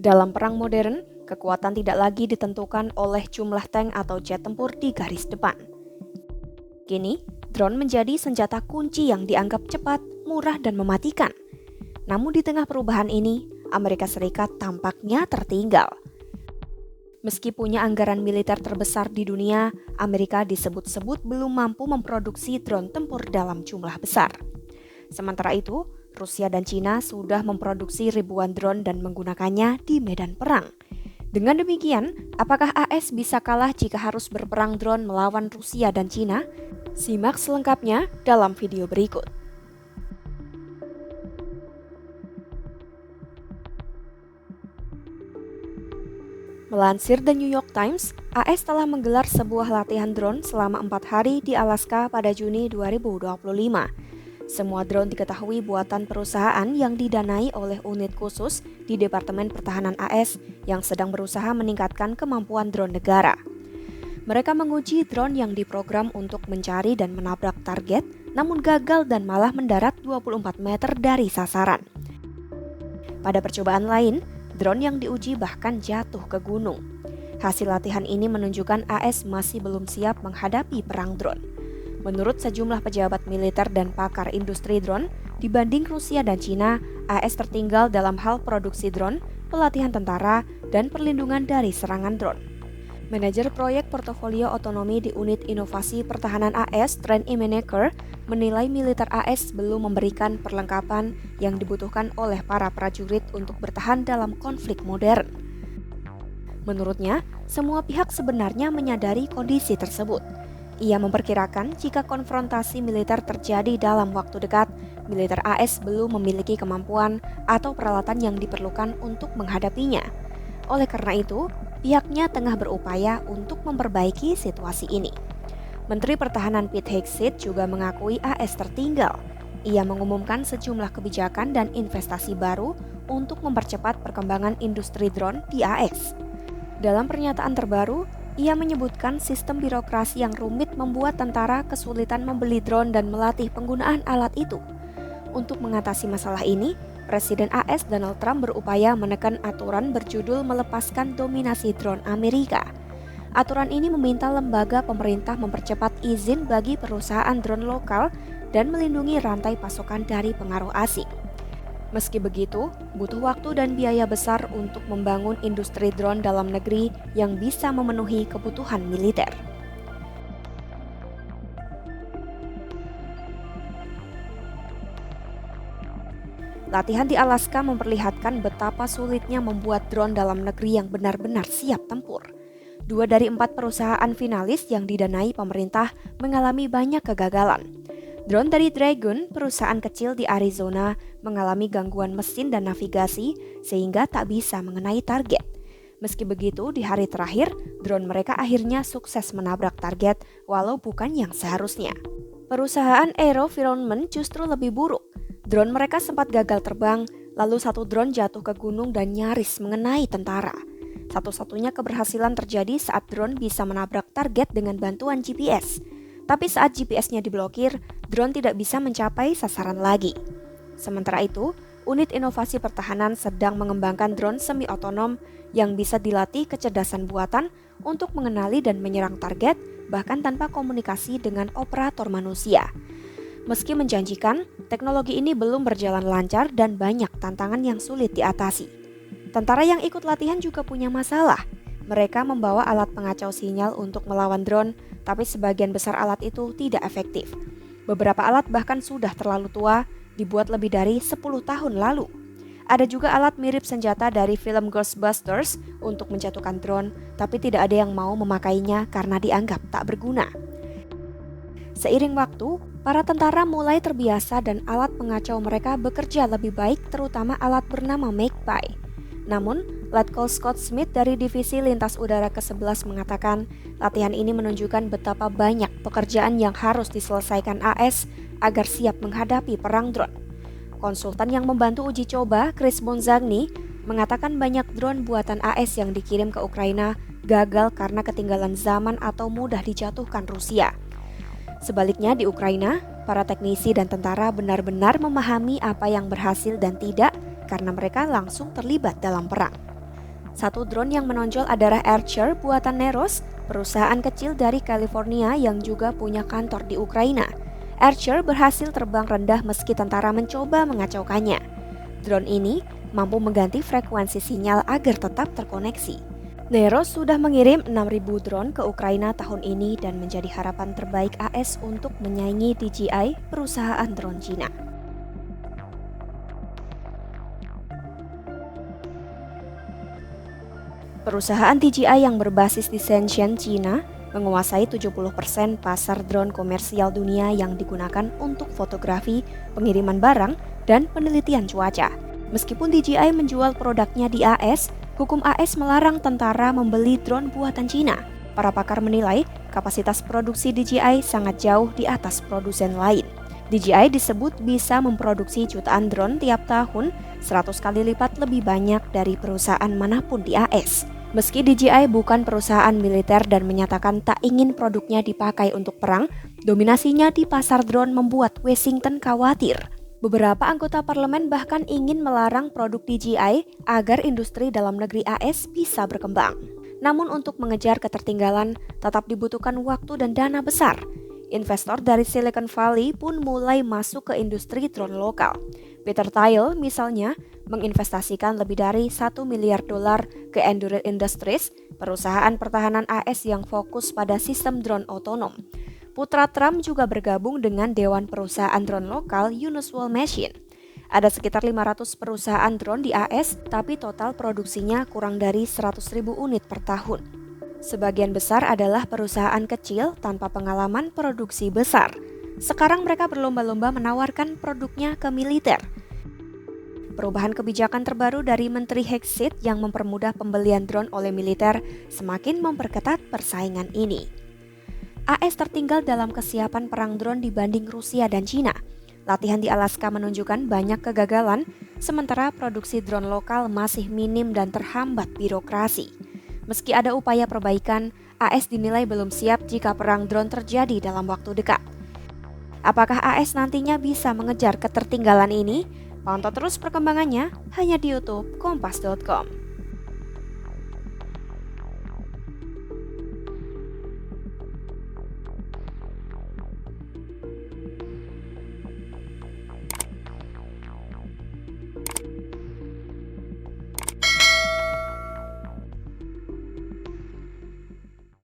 Dalam perang modern, kekuatan tidak lagi ditentukan oleh jumlah tank atau jet tempur di garis depan. Kini, drone menjadi senjata kunci yang dianggap cepat, murah, dan mematikan. Namun di tengah perubahan ini, Amerika Serikat tampaknya tertinggal. Meski punya anggaran militer terbesar di dunia, Amerika disebut-sebut belum mampu memproduksi drone tempur dalam jumlah besar. Sementara itu, Rusia dan Cina sudah memproduksi ribuan drone dan menggunakannya di medan perang. Dengan demikian, apakah AS bisa kalah jika harus berperang drone melawan Rusia dan Cina? Simak selengkapnya dalam video berikut. Melansir The New York Times, AS telah menggelar sebuah latihan drone selama 4 hari di Alaska pada Juni 2025. Semua drone diketahui buatan perusahaan yang didanai oleh unit khusus di Departemen Pertahanan AS yang sedang berusaha meningkatkan kemampuan drone negara. Mereka menguji drone yang diprogram untuk mencari dan menabrak target, namun gagal dan malah mendarat 24 meter dari sasaran. Pada percobaan lain, drone yang diuji bahkan jatuh ke gunung. Hasil latihan ini menunjukkan AS masih belum siap menghadapi perang drone. Menurut sejumlah pejabat militer dan pakar industri drone, dibanding Rusia dan Cina, AS tertinggal dalam hal produksi drone, pelatihan tentara, dan perlindungan dari serangan drone. Manajer proyek portofolio otonomi di Unit Inovasi Pertahanan AS, Trent Imeneker, menilai militer AS belum memberikan perlengkapan yang dibutuhkan oleh para prajurit untuk bertahan dalam konflik modern. Menurutnya, semua pihak sebenarnya menyadari kondisi tersebut. Ia memperkirakan jika konfrontasi militer terjadi dalam waktu dekat, militer AS belum memiliki kemampuan atau peralatan yang diperlukan untuk menghadapinya. Oleh karena itu, pihaknya tengah berupaya untuk memperbaiki situasi ini. Menteri Pertahanan Pete Hegseth juga mengakui AS tertinggal. Ia mengumumkan sejumlah kebijakan dan investasi baru untuk mempercepat perkembangan industri drone di AS. Dalam pernyataan terbaru, ia menyebutkan sistem birokrasi yang rumit membuat tentara kesulitan membeli drone dan melatih penggunaan alat itu. Untuk mengatasi masalah ini, Presiden AS Donald Trump berupaya menekan aturan berjudul melepaskan dominasi drone Amerika. Aturan ini meminta lembaga pemerintah mempercepat izin bagi perusahaan drone lokal dan melindungi rantai pasokan dari pengaruh asing. Meski begitu, butuh waktu dan biaya besar untuk membangun industri drone dalam negeri yang bisa memenuhi kebutuhan militer. Latihan di Alaska memperlihatkan betapa sulitnya membuat drone dalam negeri yang benar-benar siap tempur. 2 dari 4 perusahaan finalis yang didanai pemerintah mengalami banyak kegagalan. Drone dari Dragon, perusahaan kecil di Arizona, mengalami gangguan mesin dan navigasi sehingga tak bisa mengenai target. Meski begitu, di hari terakhir, drone mereka akhirnya sukses menabrak target walau bukan yang seharusnya. Perusahaan AeroVironment justru lebih buruk. Drone mereka sempat gagal terbang, lalu satu drone jatuh ke gunung dan nyaris mengenai tentara. Satu-satunya keberhasilan terjadi saat drone bisa menabrak target dengan bantuan GPS. Tapi saat GPS-nya diblokir, drone tidak bisa mencapai sasaran lagi. Sementara itu, Unit Inovasi Pertahanan sedang mengembangkan drone semi-otonom yang bisa dilatih kecerdasan buatan untuk mengenali dan menyerang target, bahkan tanpa komunikasi dengan operator manusia. Meski menjanjikan, teknologi ini belum berjalan lancar dan banyak tantangan yang sulit diatasi. Tentara yang ikut latihan juga punya masalah. Mereka membawa alat pengacau sinyal untuk melawan drone, tapi sebagian besar alat itu tidak efektif. Beberapa alat bahkan sudah terlalu tua, dibuat lebih dari 10 tahun lalu. Ada juga alat mirip senjata dari film Ghostbusters untuk menjatuhkan drone, tapi tidak ada yang mau memakainya karena dianggap tak berguna. Seiring waktu, para tentara mulai terbiasa dan alat pengacau mereka bekerja lebih baik, terutama alat bernama Magpie. Namun, Letkol Scott Smith dari Divisi Lintas Udara ke-11 mengatakan, latihan ini menunjukkan betapa banyak pekerjaan yang harus diselesaikan AS agar siap menghadapi perang drone. Konsultan yang membantu uji coba, Chris Bonzagni, mengatakan banyak drone buatan AS yang dikirim ke Ukraina gagal karena ketinggalan zaman atau mudah dijatuhkan Rusia. Sebaliknya di Ukraina, para teknisi dan tentara benar-benar memahami apa yang berhasil dan tidak karena mereka langsung terlibat dalam perang. Satu drone yang menonjol adalah Archer buatan Neros, perusahaan kecil dari California yang juga punya kantor di Ukraina. Archer berhasil terbang rendah meski tentara mencoba mengacaukannya. Drone ini mampu mengganti frekuensi sinyal agar tetap terkoneksi. Neros sudah mengirim 6.000 drone ke Ukraina tahun ini dan menjadi harapan terbaik AS untuk menyaingi DJI, perusahaan drone Cina. Perusahaan DJI yang berbasis di Shenzhen, Cina, menguasai 70% pasar drone komersial dunia yang digunakan untuk fotografi, pengiriman barang, dan penelitian cuaca. Meskipun DJI menjual produknya di AS, hukum AS melarang tentara membeli drone buatan Cina. Para pakar menilai kapasitas produksi DJI sangat jauh di atas produsen lain. DJI disebut bisa memproduksi jutaan drone tiap tahun, 100 kali lipat lebih banyak dari perusahaan manapun di AS. Meski DJI bukan perusahaan militer dan menyatakan tak ingin produknya dipakai untuk perang, dominasinya di pasar drone membuat Washington khawatir. Beberapa anggota parlemen bahkan ingin melarang produk DJI agar industri dalam negeri AS bisa berkembang. Namun untuk mengejar ketertinggalan tetap dibutuhkan waktu dan dana besar. Investor dari Silicon Valley pun mulai masuk ke industri drone lokal. Peter Thiel misalnya menginvestasikan lebih dari $1 miliar ke Endurance Industries, perusahaan pertahanan AS yang fokus pada sistem drone otonom. Putra Trump juga bergabung dengan Dewan Perusahaan Drone Lokal Unusual Machine. Ada sekitar 500 perusahaan drone di AS, tapi total produksinya kurang dari 100.000 unit per tahun. Sebagian besar adalah perusahaan kecil tanpa pengalaman produksi besar. Sekarang mereka berlomba-lomba menawarkan produknya ke militer. Perubahan kebijakan terbaru dari Menteri Hegseth yang mempermudah pembelian drone oleh militer semakin memperketat persaingan ini. AS tertinggal dalam kesiapan perang drone dibanding Rusia dan Cina. Latihan di Alaska menunjukkan banyak kegagalan, sementara produksi drone lokal masih minim dan terhambat birokrasi. Meski ada upaya perbaikan, AS dinilai belum siap jika perang drone terjadi dalam waktu dekat. Apakah AS nantinya bisa mengejar ketertinggalan ini? Pantau terus perkembangannya hanya di YouTube Kompas.com.